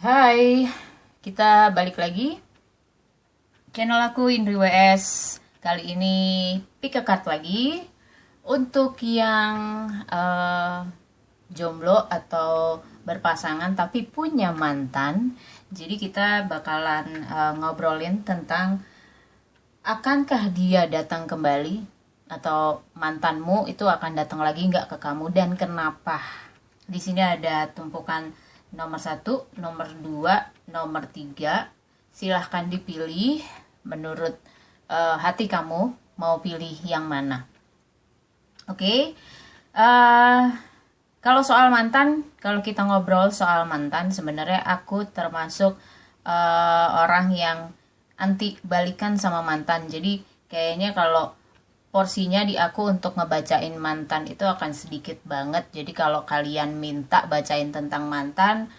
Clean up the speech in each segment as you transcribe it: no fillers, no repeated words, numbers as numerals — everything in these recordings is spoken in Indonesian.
Hai, kita balik lagi. Channel aku Indri WS. Kali ini pick a card lagi. Untuk yang jomblo atau berpasangan tapi punya mantan. Jadi kita bakalan ngobrolin tentang akankah dia datang kembali atau mantanmu itu akan datang lagi nggak ke kamu dan kenapa. Di sini ada tumpukan nomor 1, nomor 2, nomor 3. Silahkan dipilih menurut hati kamu mau pilih yang mana. Oke. Kalau soal mantan, kalau kita ngobrol soal mantan, sebenarnya aku termasuk orang yang anti balikan sama mantan. Jadi kayaknya kalau porsinya di aku untuk ngebacain mantan itu akan sedikit banget. Jadi kalau kalian minta bacain tentang mantan,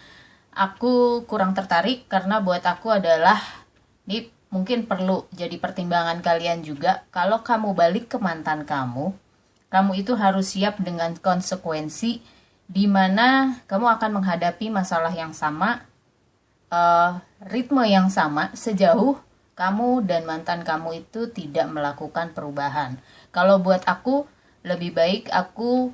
aku kurang tertarik karena buat aku adalah ini mungkin perlu jadi pertimbangan kalian juga. Kalau kamu balik ke mantan kamu, kamu itu harus siap dengan konsekuensi di mana kamu akan menghadapi masalah yang sama, ritme yang sama sejauh kamu dan mantan kamu itu tidak melakukan perubahan. Kalau buat aku, lebih baik aku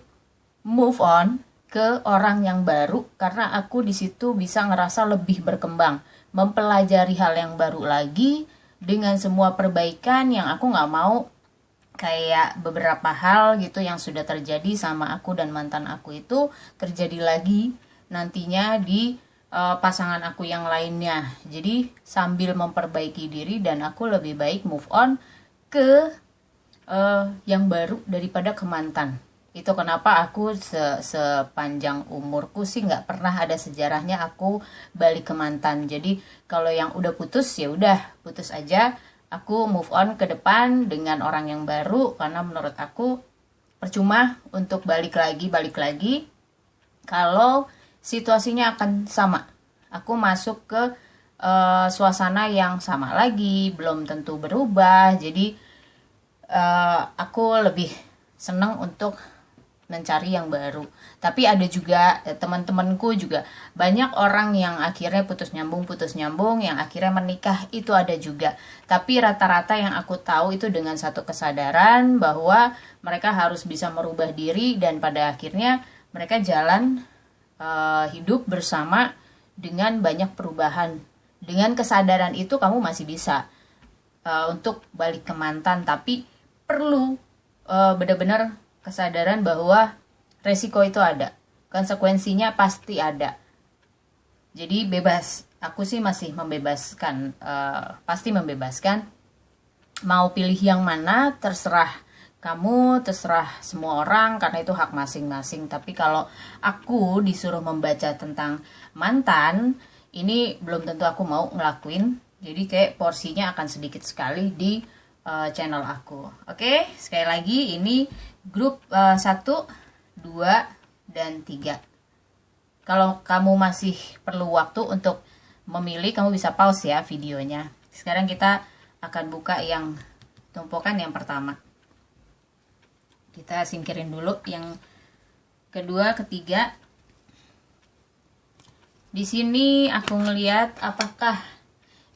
move on ke orang yang baru karena aku di situ bisa ngerasa lebih berkembang, mempelajari hal yang baru lagi dengan semua perbaikan yang aku nggak mau kayak beberapa hal gitu yang sudah terjadi sama aku dan mantan aku itu terjadi lagi nantinya di pasangan aku yang lainnya. Jadi sambil memperbaiki diri dan aku lebih baik move on ke yang baru daripada ke mantan. Itu kenapa aku sepanjang umurku sih nggak pernah ada sejarahnya aku balik ke mantan. Jadi kalau yang udah putus ya udah putus aja. Aku move on ke depan dengan orang yang baru karena menurut aku percuma untuk balik lagi kalau situasinya akan sama. Aku masuk ke suasana yang sama lagi, belum tentu berubah. Jadi aku lebih senang untuk mencari yang baru. Tapi ada juga teman-temanku juga banyak orang yang akhirnya putus nyambung yang akhirnya menikah, itu ada juga. Tapi rata-rata yang aku tahu itu dengan satu kesadaran bahwa mereka harus bisa merubah diri dan pada akhirnya mereka jalan hidup bersama dengan banyak perubahan. Dengan kesadaran itu kamu masih bisa untuk balik ke mantan, tapi perlu benar-benar kesadaran bahwa resiko itu ada, konsekuensinya pasti ada. Jadi bebas, aku sih masih membebaskan, pasti membebaskan. Mau pilih yang mana terserah kamu, terserah semua orang karena itu hak masing-masing. Tapi kalau aku disuruh membaca tentang mantan, ini belum tentu aku mau ngelakuin. Jadi kayak porsinya akan sedikit sekali di channel aku. Oke, sekali lagi ini grup 1, 2, dan 3. Kalau kamu masih perlu waktu untuk memilih, kamu bisa pause ya videonya. Sekarang kita akan buka yang tumpukan yang pertama. Kita singkirin dulu yang kedua, ketiga. Di sini aku ngelihat apakah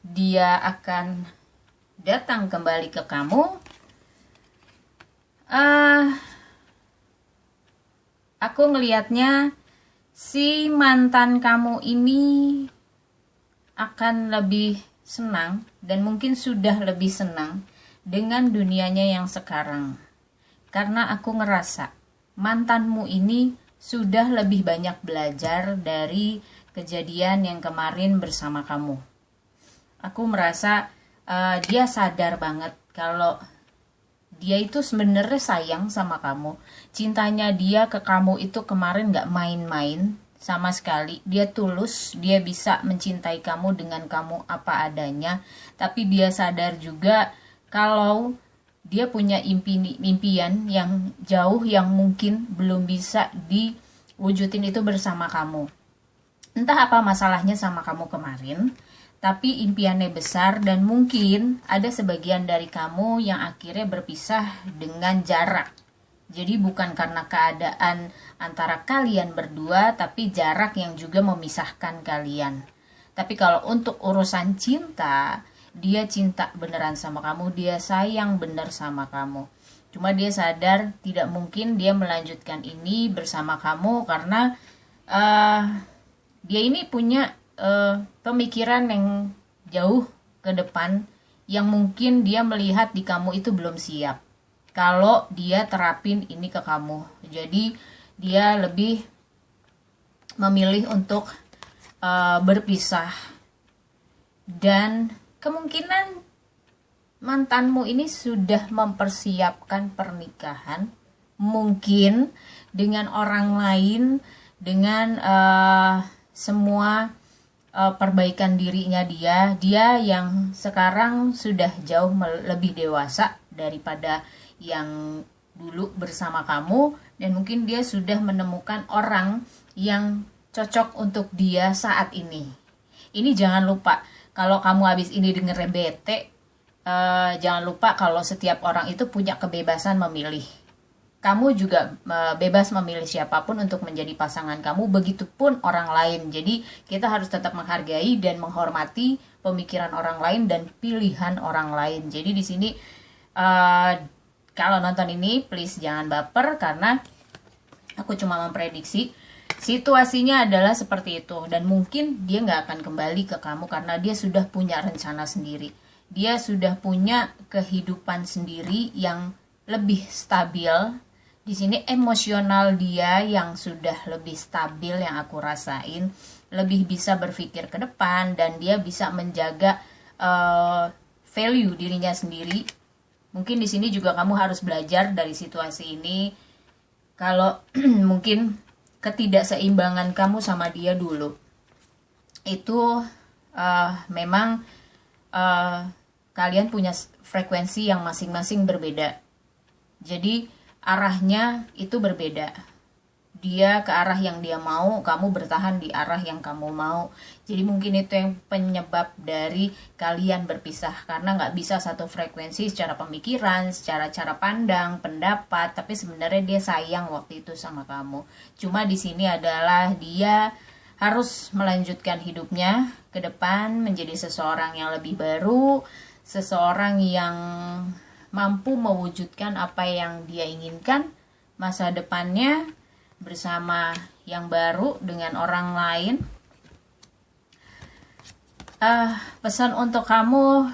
dia akan datang kembali ke kamu. Aku ngelihatnya si mantan kamu ini akan lebih senang dan mungkin sudah lebih senang dengan dunianya yang sekarang. Karena aku ngerasa mantanmu ini sudah lebih banyak belajar dari kejadian yang kemarin bersama kamu. Aku merasa dia sadar banget kalau dia itu sebenarnya sayang sama kamu. Cintanya dia ke kamu itu kemarin gak main-main sama sekali. Dia tulus, dia bisa mencintai kamu dengan kamu apa adanya. Tapi dia sadar juga kalau dia punya impian yang jauh yang mungkin belum bisa diwujudin itu bersama kamu. Entah apa masalahnya sama kamu kemarin, tapi impiannya besar dan mungkin ada sebagian dari kamu yang akhirnya berpisah dengan jarak. Jadi bukan karena keadaan antara kalian berdua, tapi jarak yang juga memisahkan kalian. Tapi kalau untuk urusan cinta, dia cinta beneran sama kamu, dia sayang bener sama kamu. Cuma dia sadar tidak mungkin dia melanjutkan ini bersama kamu karena dia ini punya pemikiran yang jauh ke depan, yang mungkin dia melihat di kamu itu belum siap kalau dia terapin ini ke kamu. Jadi dia lebih memilih untuk berpisah. Dan kemungkinan mantanmu ini sudah mempersiapkan pernikahan, mungkin dengan orang lain, dengan semua perbaikan dirinya dia yang sekarang sudah jauh lebih dewasa daripada yang dulu bersama kamu, dan mungkin dia sudah menemukan orang yang cocok untuk dia saat ini. Ini jangan lupa, kalau kamu habis ini denger bete, jangan lupa kalau setiap orang itu punya kebebasan memilih. Kamu juga bebas memilih siapapun untuk menjadi pasangan kamu, begitupun orang lain. Jadi kita harus tetap menghargai dan menghormati pemikiran orang lain dan pilihan orang lain. Jadi di sini kalau nonton ini please jangan baper, karena aku cuma memprediksi situasinya adalah seperti itu, dan mungkin dia nggak akan kembali ke kamu karena dia sudah punya rencana sendiri. Dia sudah punya kehidupan sendiri yang lebih stabil. Di sini emosional dia yang sudah lebih stabil, yang aku rasain, lebih bisa berpikir ke depan, dan dia bisa menjaga value dirinya sendiri. Mungkin di sini juga kamu harus belajar dari situasi ini, kalau mungkin ketidakseimbangan kamu sama dia dulu itu memang kalian punya frekuensi yang masing-masing berbeda. Jadi arahnya itu berbeda. Dia ke arah yang dia mau, kamu bertahan di arah yang kamu mau. Jadi mungkin itu yang penyebab dari kalian berpisah, karena nggak bisa satu frekuensi secara pemikiran, secara cara pandang, pendapat. Tapi sebenarnya dia sayang waktu itu sama kamu. Cuma di sini adalah dia harus melanjutkan hidupnya ke depan, menjadi seseorang yang lebih baru, seseorang yang mampu mewujudkan apa yang dia inginkan, masa depannya bersama yang baru dengan orang lain. Pesan untuk kamu,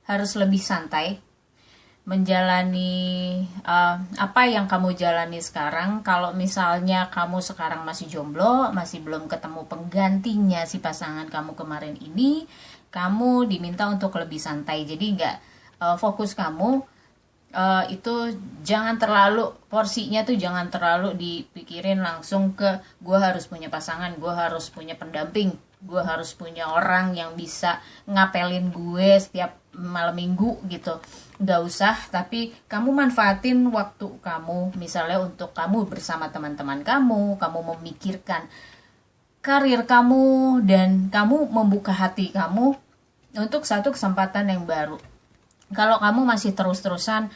harus lebih santai menjalani apa yang kamu jalani sekarang. Kalau misalnya kamu sekarang masih jomblo, masih belum ketemu penggantinya si pasangan kamu kemarin ini, kamu diminta untuk lebih santai. Jadi nggak fokus kamu itu jangan terlalu, porsinya tuh jangan terlalu dipikirin langsung ke gue harus punya pasangan, gue harus punya pendamping, gue harus punya orang yang bisa ngapelin gue setiap malam minggu gitu. Nggak usah, tapi kamu manfaatin waktu kamu misalnya untuk kamu bersama teman-teman kamu memikirkan karir kamu, dan kamu membuka hati kamu untuk satu kesempatan yang baru. Kalau kamu masih terus-terusan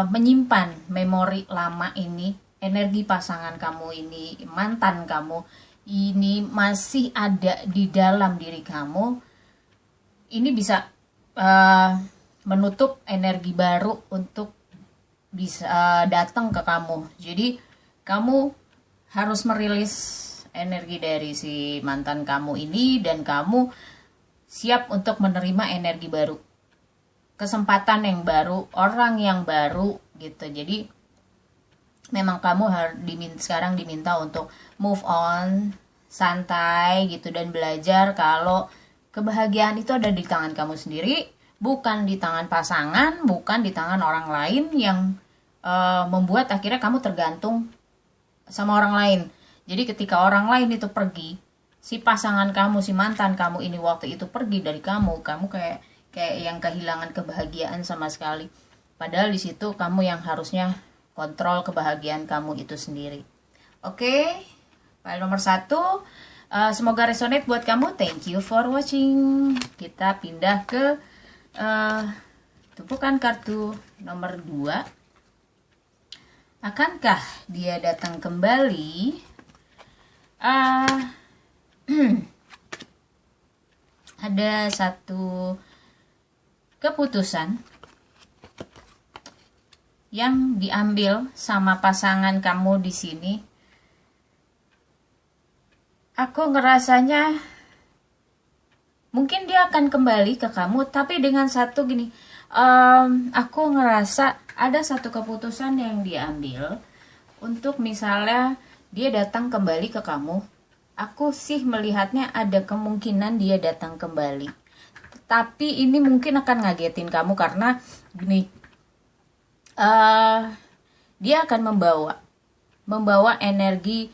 menyimpan memori lama ini, energi pasangan kamu ini, mantan kamu ini masih ada di dalam diri kamu, ini bisa menutup energi baru untuk bisa datang ke kamu. Jadi kamu harus merilis energi dari si mantan kamu ini, dan kamu siap untuk menerima energi baru, kesempatan yang baru, orang yang baru gitu. Jadi memang kamu harus sekarang diminta untuk move on, santai gitu, dan belajar kalau kebahagiaan itu ada di tangan kamu sendiri, bukan di tangan pasangan, bukan di tangan orang lain yang membuat akhirnya kamu tergantung sama orang lain. Jadi ketika orang lain itu pergi, si pasangan kamu, si mantan kamu ini waktu itu pergi dari kamu kayak yang kehilangan kebahagiaan sama sekali. Padahal di situ kamu yang harusnya kontrol kebahagiaan kamu itu sendiri. Oke, file nomor 1. Semoga resonate buat kamu. Thank you for watching. Kita pindah ke tumpukan kartu nomor 2. Akankah dia datang kembali? ada satu keputusan yang diambil sama pasangan kamu di sini. Aku ngerasanya mungkin dia akan kembali ke kamu, tapi dengan satu gini, aku ngerasa ada satu keputusan yang diambil untuk misalnya dia datang kembali ke kamu. Aku sih melihatnya ada kemungkinan dia datang kembali, tapi ini mungkin akan ngagetin kamu karena gini, dia akan membawa energi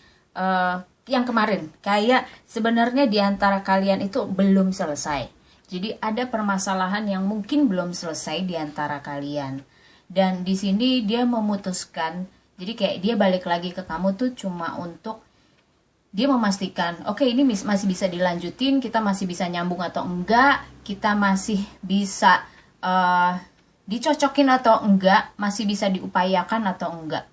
yang kemarin, kayak sebenarnya di antara kalian itu belum selesai. Jadi ada permasalahan yang mungkin belum selesai di antara kalian. Dan di sini dia memutuskan, jadi kayak dia balik lagi ke kamu tuh cuma untuk dia memastikan, oke, ini masih bisa dilanjutin, kita masih bisa nyambung atau enggak, kita masih bisa dicocokin atau enggak, masih bisa diupayakan atau enggak.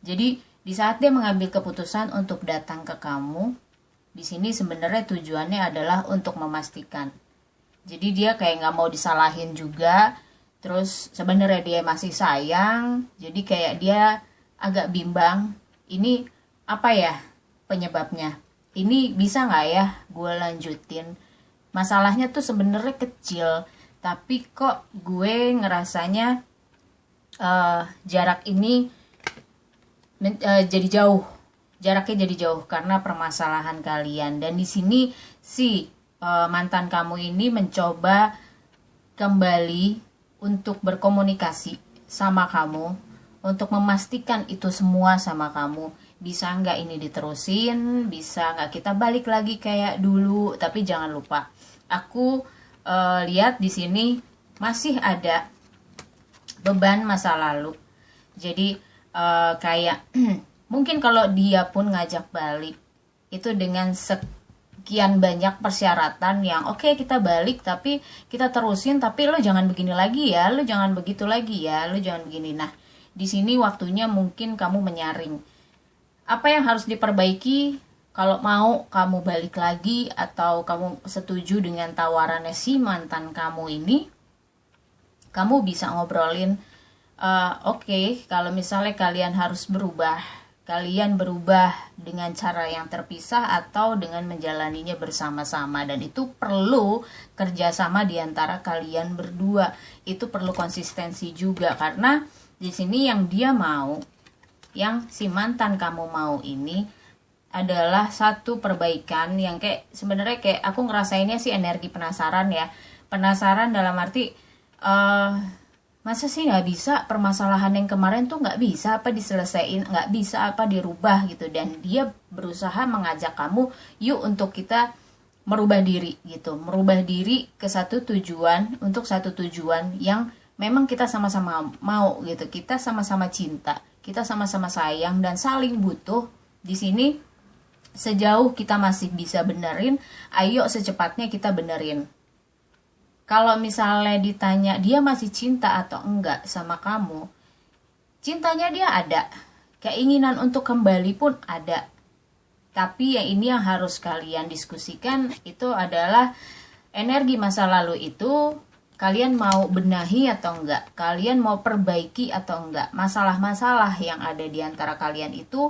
Jadi di saat dia mengambil keputusan untuk datang ke kamu, di sini sebenarnya tujuannya adalah untuk memastikan. Jadi dia kayak nggak mau disalahin juga, terus sebenarnya dia masih sayang, jadi kayak dia agak bimbang. Ini apa ya penyebabnya? Ini bisa nggak ya gue lanjutin? Masalahnya tuh sebenarnya kecil, tapi kok gue ngerasanya jarak ini jadi jauh, jaraknya jadi jauh karena permasalahan kalian. Dan di sini si mantan kamu ini mencoba kembali untuk berkomunikasi sama kamu, untuk memastikan itu semua sama kamu. Bisa nggak ini diterusin, bisa nggak kita balik lagi kayak dulu. Tapi jangan lupa, aku lihat di sini masih ada beban masa lalu. Jadi kayak mungkin kalau dia pun ngajak balik itu dengan sekian banyak persyaratan yang oke, kita balik tapi kita terusin, tapi lo jangan begini lagi ya, lo jangan begitu lagi ya, lo jangan begini. Nah, di sini waktunya mungkin kamu menyaring apa yang harus diperbaiki. Kalau mau kamu balik lagi atau kamu setuju dengan tawarannya si mantan kamu ini, kamu bisa ngobrolin. Oke, kalau misalnya kalian harus berubah, kalian berubah dengan cara yang terpisah atau dengan menjalaninya bersama-sama. Dan itu perlu kerjasama di antara kalian berdua. Itu perlu konsistensi juga, karena di sini yang dia mau, yang si mantan kamu mau ini adalah satu perbaikan yang kayak sebenarnya kayak aku ngerasainnya sih energi penasaran ya. Penasaran dalam arti masa sih nggak bisa permasalahan yang kemarin tuh nggak bisa apa diselesaikan, nggak bisa apa dirubah gitu. Dan dia berusaha mengajak kamu, yuk untuk kita merubah diri gitu, merubah diri ke satu tujuan, untuk satu tujuan yang memang kita sama-sama mau gitu, kita sama-sama cinta, kita sama-sama sayang dan saling butuh. Di sini sejauh kita masih bisa benerin, ayo secepatnya kita benerin. Kalau misalnya ditanya dia masih cinta atau enggak sama kamu, cintanya dia ada, keinginan untuk kembali pun ada. Tapi ini yang harus kalian diskusikan itu adalah energi masa lalu itu kalian mau benahi atau enggak, kalian mau perbaiki atau enggak. Masalah-masalah yang ada di antara kalian itu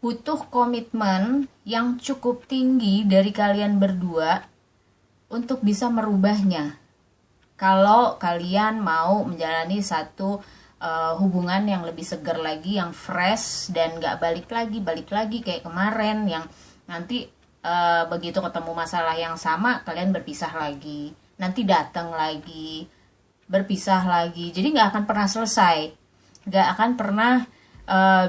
butuh komitmen yang cukup tinggi dari kalian berdua untuk bisa merubahnya. Kalau kalian mau menjalani satu hubungan yang lebih segar lagi, yang fresh dan gak balik lagi kayak kemarin, yang nanti begitu ketemu masalah yang sama kalian berpisah lagi, nanti datang lagi, berpisah lagi. Jadi gak akan pernah selesai, gak akan pernah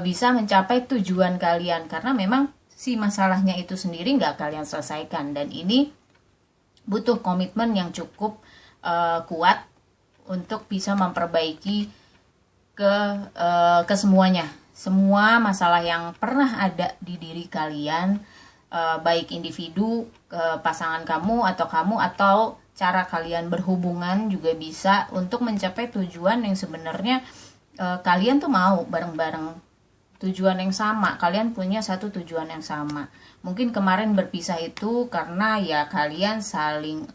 bisa mencapai tujuan kalian, karena memang si masalahnya itu sendiri gak kalian selesaikan. Dan ini butuh komitmen yang cukup kuat untuk bisa memperbaiki ke semuanya, semua masalah yang pernah ada di diri kalian, baik individu, pasangan kamu atau cara kalian berhubungan juga bisa, untuk mencapai tujuan yang sebenarnya kalian tuh mau bareng-bareng. tujuan yang sama, kalian punya satu tujuan yang sama. Mungkin kemarin berpisah itu karena ya kalian saling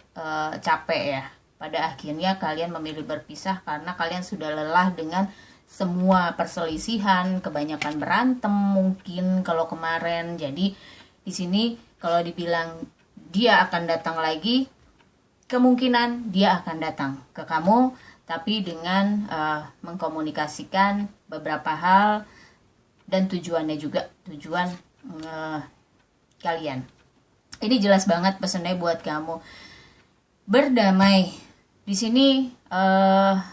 capek ya. Pada akhirnya kalian memilih berpisah karena kalian sudah lelah dengan semua perselisihan, kebanyakan berantem mungkin kalau kemarin. Jadi di sini kalau dibilang dia akan datang lagi, kemungkinan dia akan datang ke kamu, tapi dengan mengkomunikasikan beberapa hal dan tujuannya juga, tujuan kalian. Ini jelas banget pesannya buat kamu. Berdamai. Di sini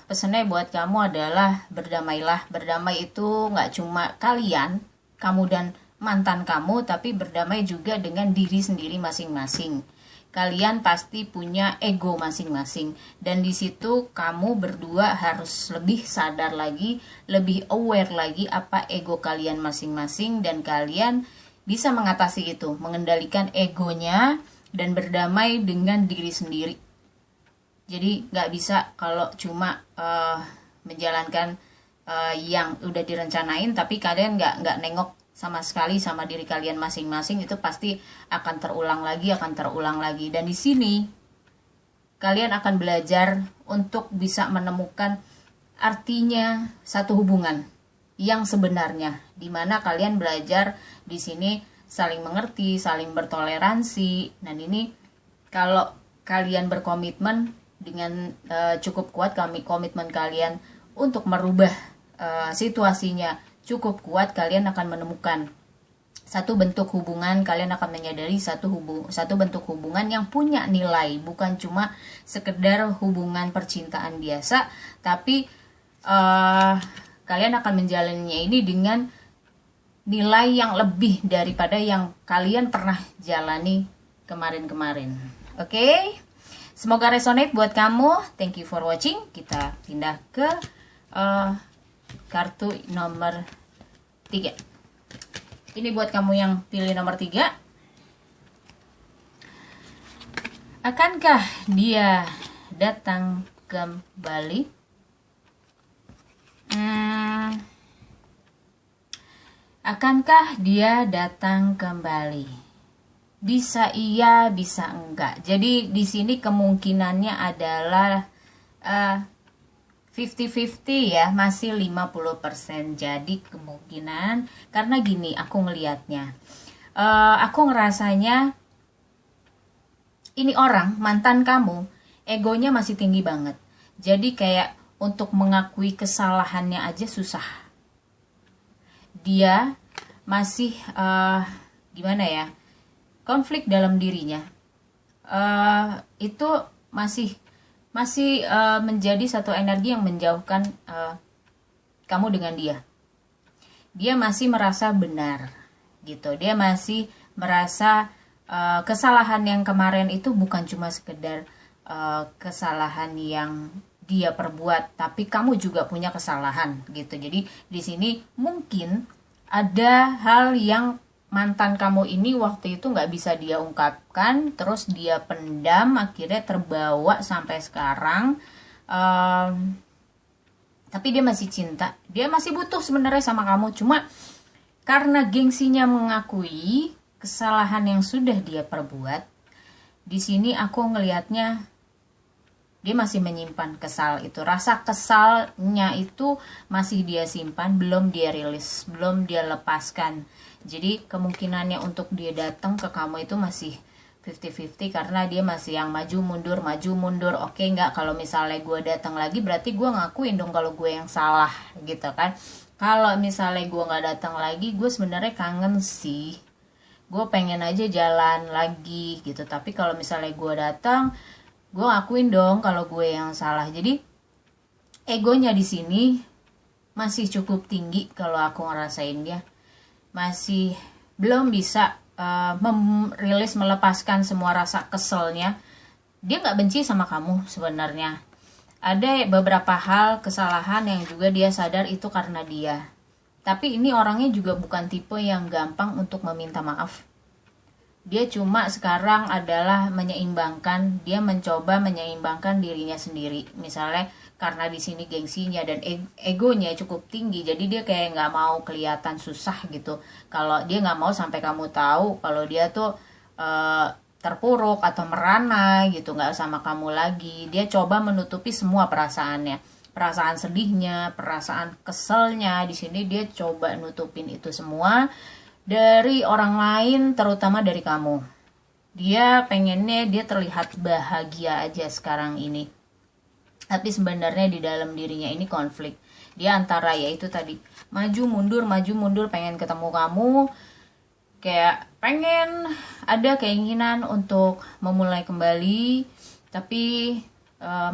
pesannya buat kamu adalah berdamailah. Berdamai itu nggak cuma kalian, kamu dan mantan kamu, tapi berdamai juga dengan diri sendiri masing-masing. Kalian pasti punya ego masing-masing, dan di situ kamu berdua harus lebih sadar lagi, lebih aware lagi apa ego kalian masing-masing, dan kalian bisa mengatasi itu, mengendalikan egonya dan berdamai dengan diri sendiri. Jadi nggak bisa kalau cuma menjalankan yang udah direncanain, tapi kalian nggak nengok sama sekali sama diri kalian masing-masing, itu pasti akan terulang lagi. Dan di sini kalian akan belajar untuk bisa menemukan artinya satu hubungan yang sebenarnya, dimana kalian belajar di sini saling mengerti, saling bertoleransi. Dan ini kalau kalian berkomitmen dengan cukup kuat, komitmen kalian untuk merubah situasinya cukup kuat, kalian akan menemukan satu bentuk hubungan, kalian akan menyadari satu bentuk hubungan yang punya nilai, bukan cuma sekedar hubungan percintaan biasa, tapi kalian akan menjalaninya ini dengan nilai yang lebih daripada yang kalian pernah jalani kemarin-kemarin. Oke? Semoga resonate buat kamu. Thank you for watching. Kita pindah ke kartu nomor 3. Ini buat kamu yang pilih nomor 3. Akankah dia datang kembali? Akankah dia datang kembali? Bisa iya, bisa enggak. Jadi di sini kemungkinannya adalah 50-50 ya, masih 50%. Jadi kemungkinan, karena gini aku ngelihatnya, aku ngerasanya ini orang, mantan kamu, egonya masih tinggi banget. Jadi kayak untuk mengakui kesalahannya aja susah. Dia masih gimana ya, konflik dalam dirinya. Itu masih menjadi satu energi yang menjauhkan kamu dengan dia. Dia masih merasa benar gitu. Dia masih merasa kesalahan yang kemarin itu bukan cuma sekedar kesalahan yang dia perbuat, tapi kamu juga punya kesalahan gitu. Jadi di sini mungkin ada hal yang mantan kamu ini waktu itu nggak bisa dia ungkapkan, terus dia pendam, akhirnya terbawa sampai sekarang. Tapi dia masih cinta, dia masih butuh sebenarnya sama kamu, cuma karena gengsinya mengakui kesalahan yang sudah dia perbuat, di sini aku ngelihatnya dia masih menyimpan kesal itu. Rasa kesalnya itu masih dia simpan, belum dia rilis, belum dia lepaskan. Jadi kemungkinannya untuk dia datang ke kamu itu masih 50-50, karena dia masih yang maju mundur. Oke, enggak, kalau misalnya gue datang lagi berarti gue ngakuin dong kalau gue yang salah gitu kan. Kalau misalnya gue nggak datang lagi, gue sebenarnya kangen sih, gue pengen aja jalan lagi gitu. Tapi kalau misalnya gue datang, gue ngakuin dong kalau gue yang salah. Jadi egonya di sini masih cukup tinggi kalau aku ngerasain dia. Masih belum bisa merilis, melepaskan semua rasa keselnya. Dia nggak benci sama kamu sebenarnya. Ada beberapa hal kesalahan yang juga dia sadar itu karena dia. Tapi ini orangnya juga bukan tipe yang gampang untuk meminta maaf. Dia cuma sekarang adalah menyeimbangkan, dia mencoba menyeimbangkan dirinya sendiri. Misalnya karena di sini gengsinya dan egonya cukup tinggi, jadi dia kayak nggak mau kelihatan susah gitu. Kalau dia nggak mau sampai kamu tahu kalau dia tuh terpuruk atau merana gitu, nggak sama kamu lagi. Dia coba menutupi semua perasaannya, perasaan sedihnya, perasaan keselnya. Di sini dia coba nutupin itu semua dari orang lain, terutama dari kamu. Dia pengennya dia terlihat bahagia aja sekarang ini, tapi sebenarnya di dalam dirinya ini konflik. Dia antara yaitu tadi maju mundur, pengen ketemu kamu, kayak pengen ada keinginan untuk memulai kembali, tapi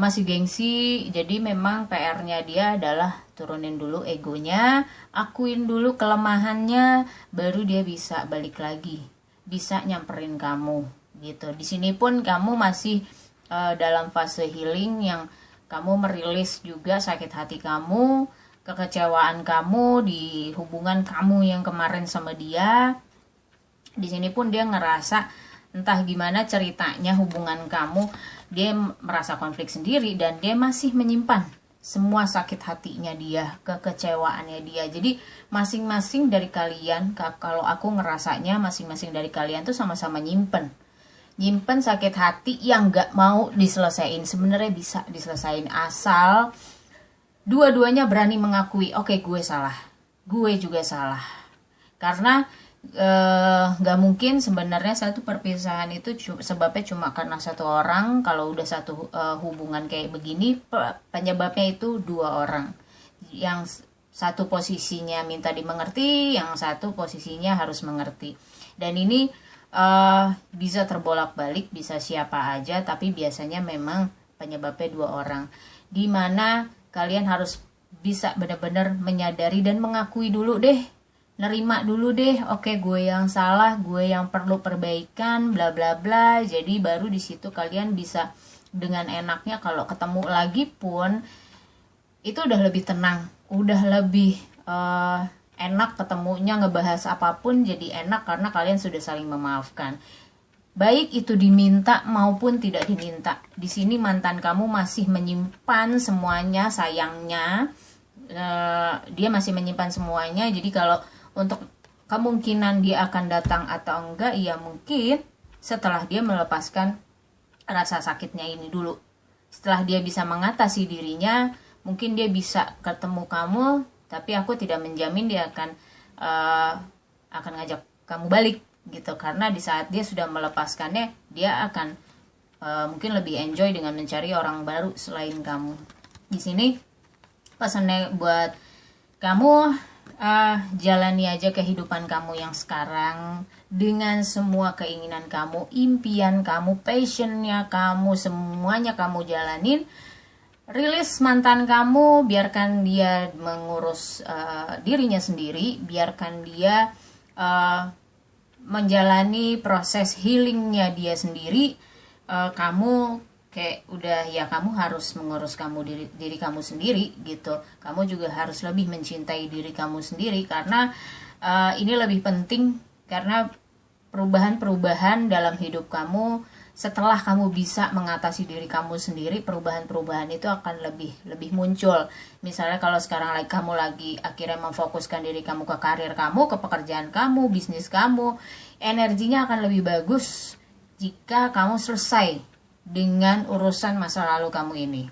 masih gengsi. Jadi memang PR-nya dia adalah turunin dulu egonya, akuin dulu kelemahannya, baru dia bisa balik lagi, bisa nyamperin kamu gitu. Di sini pun kamu masih dalam fase healing, yang kamu merilis juga sakit hati kamu, kekecewaan kamu di hubungan kamu yang kemarin sama dia. Di sini pun dia ngerasa entah gimana ceritanya hubungan kamu, dia merasa konflik sendiri dan dia masih menyimpan semua sakit hatinya dia, kekecewaannya dia. Jadi masing-masing dari kalian, kalau aku ngerasanya masing-masing dari kalian tuh sama-sama nyimpen sakit hati yang gak mau diselesain. Sebenarnya bisa diselesain asal dua-duanya berani mengakui, oke, gue salah, gue juga salah. Karena gak mungkin sebenarnya satu perpisahan itu sebabnya cuma karena satu orang. Kalau udah satu hubungan kayak begini, penyebabnya itu dua orang. Yang satu posisinya minta dimengerti, yang satu posisinya harus mengerti. Dan ini bisa terbolak-balik, bisa siapa aja, tapi biasanya memang penyebabnya dua orang. Dimana kalian harus bisa benar-benar menyadari dan mengakui dulu deh, nerima dulu deh, oke, gue yang salah, gue yang perlu perbaikan, bla bla bla. Jadi baru di situ kalian bisa dengan enaknya kalau ketemu lagi pun itu udah lebih tenang, udah lebih enak ketemunya, ngebahas apapun jadi enak karena kalian sudah saling memaafkan. Baik itu diminta maupun tidak diminta. Di sini mantan kamu masih menyimpan semuanya, sayangnya. Dia masih menyimpan semuanya. Jadi kalau untuk kemungkinan dia akan datang atau enggak, ya mungkin setelah dia melepaskan rasa sakitnya ini dulu. Setelah dia bisa mengatasi dirinya, mungkin dia bisa ketemu kamu. Tapi aku tidak menjamin dia akan ngajak kamu balik gitu, karena di saat dia sudah melepaskannya, dia akan mungkin lebih enjoy dengan mencari orang baru selain kamu. Di sini pesannya buat kamu, jalani aja kehidupan kamu yang sekarang dengan semua keinginan kamu, impian kamu, passionnya kamu, semuanya kamu jalanin. Rilis mantan kamu, biarkan dia mengurus dirinya sendiri, biarkan dia menjalani proses healingnya dia sendiri. Kamu kayak udah, ya kamu harus mengurus diri kamu sendiri gitu. Kamu juga harus lebih mencintai diri kamu sendiri, karena ini lebih penting, karena perubahan-perubahan dalam hidup kamu, setelah kamu bisa mengatasi diri kamu sendiri, perubahan-perubahan itu akan lebih muncul. Misalnya kalau sekarang kamu lagi akhirnya memfokuskan diri kamu ke karir kamu, ke pekerjaan kamu, bisnis kamu, energinya akan lebih bagus jika kamu selesai dengan urusan masa lalu kamu ini.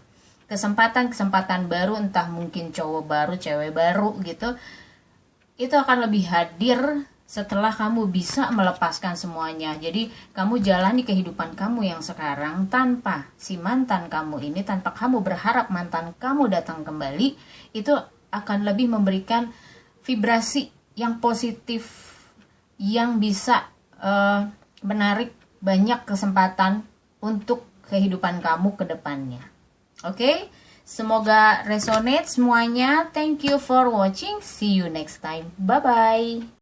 Kesempatan-kesempatan baru, entah mungkin cowok baru, cewek baru gitu, itu akan lebih hadir setelah kamu bisa melepaskan semuanya. Jadi kamu jalani kehidupan kamu yang sekarang tanpa si mantan kamu ini, tanpa kamu berharap mantan kamu datang kembali. Itu akan lebih memberikan vibrasi yang positif, yang bisa menarik banyak kesempatan untuk kehidupan kamu ke depannya. Oke? Semoga resonate semuanya. Thank you for watching. See you next time. Bye-bye.